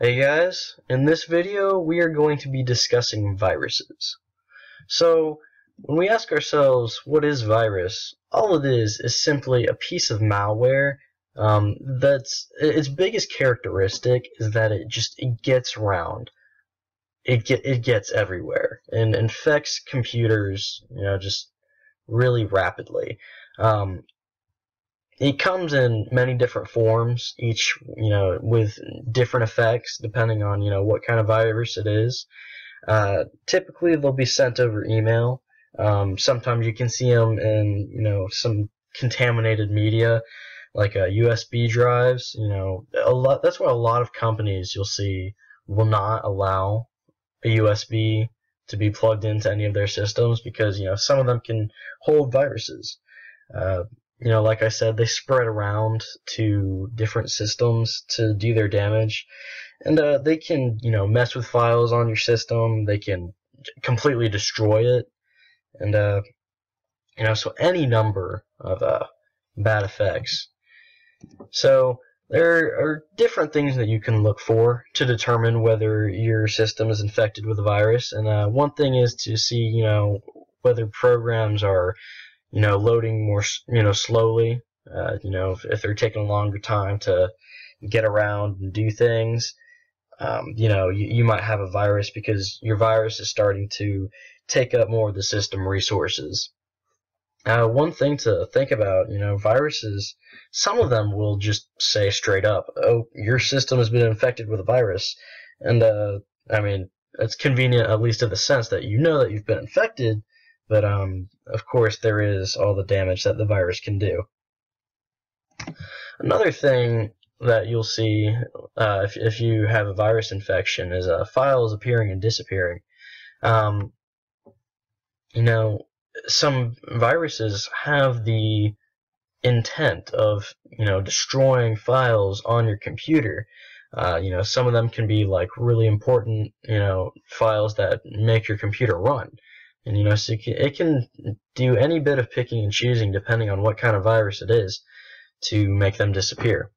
Hey guys, in this video we are going to be discussing viruses. So, when we ask ourselves what is virus, all it is simply a piece of malware that's its biggest characteristic is that it gets around. It gets everywhere and infects computers, just really rapidly. It comes in many different forms, each, with different effects depending on, what kind of virus it is. Typically, they'll be sent over email. Sometimes you can see them in, some contaminated media, like USB drives. That's why a lot of companies you'll see will not allow a USB to be plugged into any of their systems because, some of them can hold viruses. Like I said, they spread around to different systems to do their damage, and they can, mess with files on your system. They can completely destroy it, and so any number of bad effects. So there are different things that you can look for to determine whether your system is infected with a virus, and one thing is to see, whether programs are loading more, slowly, if they're taking a longer time to get around and do things, you might have a virus because your virus is starting to take up more of the system resources. One thing to think about, viruses, some of them will just say straight up, oh, your system has been infected with a virus. And, it's convenient, at least in the sense that you know that you've been infected, but of course there is all the damage that the virus can do. Another thing that you'll see if you have a virus infection is files appearing and disappearing. Some viruses have the intent of destroying files on your computer. Some of them can be like really important files that make your computer run. And so it can do any bit of picking and choosing depending on what kind of virus it is to make them disappear.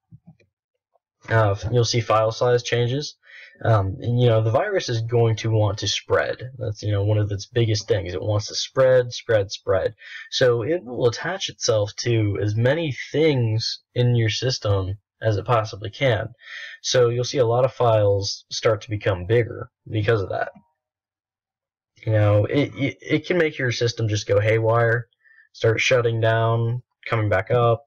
You'll see file size changes. The virus is going to want to spread. That's one of its biggest things. It wants to spread. So it will attach itself to as many things in your system as it possibly can. So you'll see a lot of files start to become bigger because of that. It can make your system just go haywire, start shutting down, coming back up,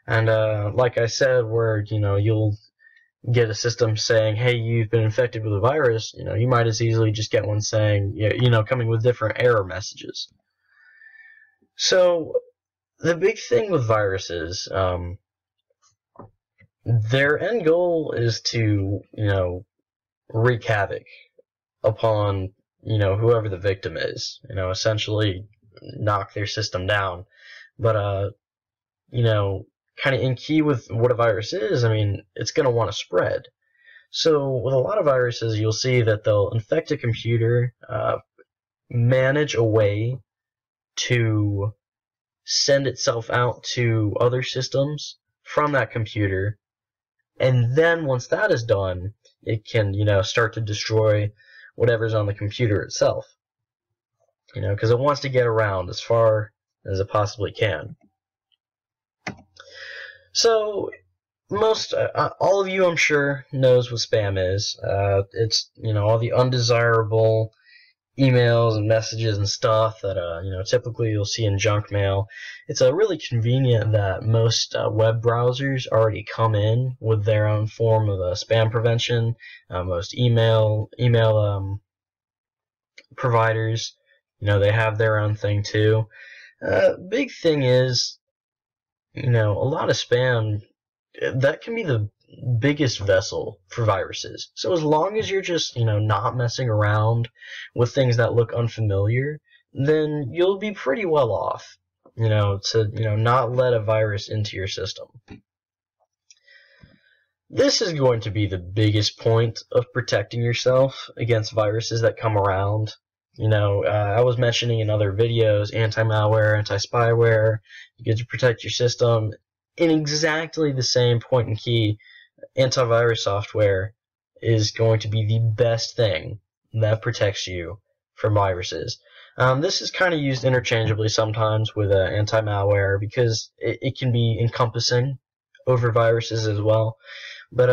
and like I said, where you'll get a system saying, hey, you've been infected with a virus, you might as easily just get one saying, coming with different error messages. So the big thing with viruses, their end goal is to wreak havoc upon whoever the victim is, essentially knock their system down. But, kind of in key with what a virus is, it's going to want to spread. So with a lot of viruses, you'll see that they'll infect a computer, manage a way to send itself out to other systems from that computer, and then once that is done, it can, start to destroy whatever's on the computer itself, because it wants to get around as far as it possibly can. So most all of you, I'm sure, knows what spam is. It's all the undesirable emails and messages and stuff that typically you'll see in junk mail. It's really convenient that most web browsers already come in with their own form of spam prevention. Most email providers, they have their own thing too. Big thing is, a lot of spam, that can be the biggest vessel for viruses. So as long as you're just, not messing around with things that look unfamiliar, then you'll be pretty well off, to, not let a virus into your system. This is going to be the biggest point of protecting yourself against viruses that come around. I was mentioning in other videos, anti-malware, anti-spyware, you get to protect your system. In exactly the same point and key, antivirus software is going to be the best thing that protects you from viruses. This is kind of used interchangeably sometimes with anti-malware because it can be encompassing over viruses as well. But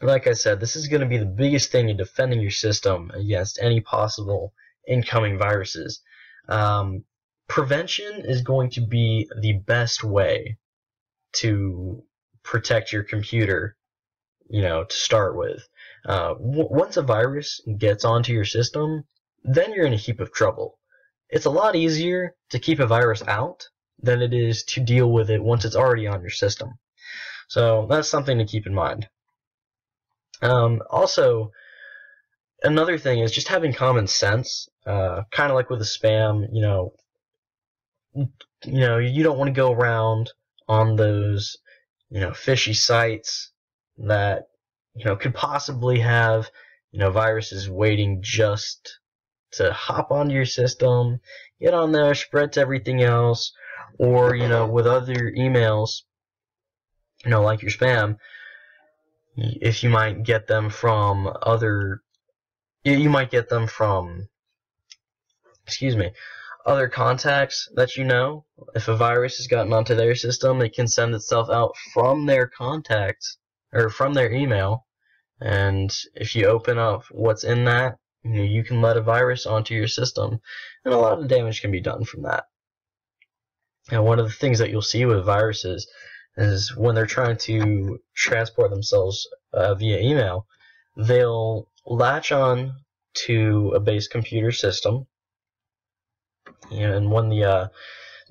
like I said, this is going to be the biggest thing in defending your system against any possible incoming viruses. Prevention is going to be the best way to protect your computer, to start with. Once a virus gets onto your system, then you're in a heap of trouble. It's a lot easier to keep a virus out than it is to deal with it once it's already on your system. So that's something to keep in mind. Also, another thing is just having common sense, kind of like with the spam. You don't want to go around on those, fishy sites that, could possibly have, viruses waiting just to hop onto your system, get on there, spread to everything else, or, with other emails, like your spam, if you might get them from other other contacts that if a virus has gotten onto their system, it can send itself out from their contacts or from their email, and if you open up what's in that, you can let a virus onto your system, and a lot of damage can be done from that. And one of the things that you'll see with viruses is when they're trying to transport themselves via email, they'll latch on to a base computer system, and when the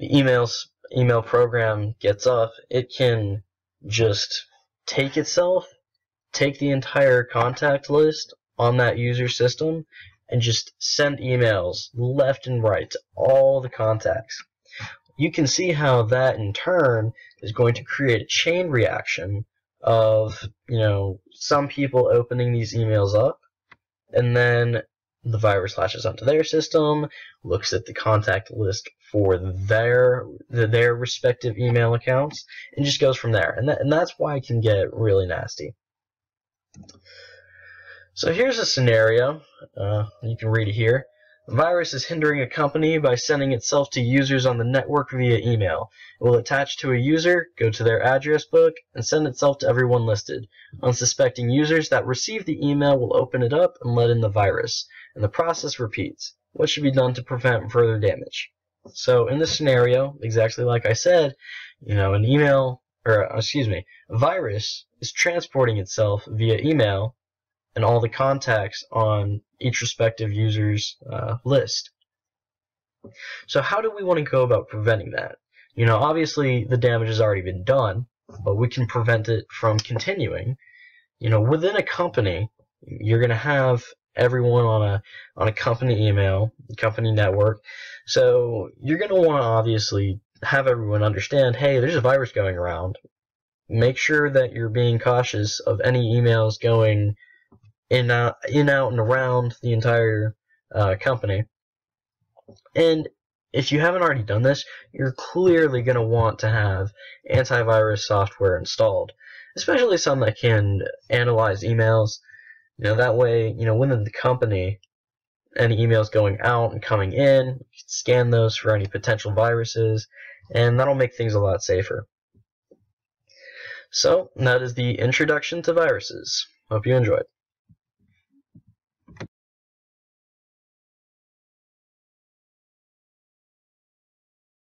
email program gets up, it can just take the entire contact list on that user system and just send emails left and right to all the contacts. You can see how that in turn is going to create a chain reaction of, some people opening these emails up, and then the virus latches onto their system, looks at the contact list for their respective email accounts, and just goes from there. And that's why it can get really nasty. So here's a scenario. You can read it here. The virus is hindering a company by sending itself to users on the network via email. It will attach to a user, go to their address book, and send itself to everyone listed. Unsuspecting users that receive the email will open it up and let in the virus, and the process repeats. What should be done to prevent further damage? So in this scenario, exactly like I said, a virus is transporting itself via email and all the contacts on each respective user's list. So how do we want to go about preventing that? Obviously the damage has already been done, but we can prevent it from continuing. Within a company, you're going to have everyone on a company email, company network. So you're going to want to obviously have everyone understand, hey, there's a virus going around. Make sure that you're being cautious of any emails going in, out, and around the entire company. And if you haven't already done this, you're clearly going to want to have antivirus software installed, especially some that can analyze emails. That way, within the company, any emails going out and coming in, you can scan those for any potential viruses, and that'll make things a lot safer. So, that is the introduction to viruses. Hope you enjoyed.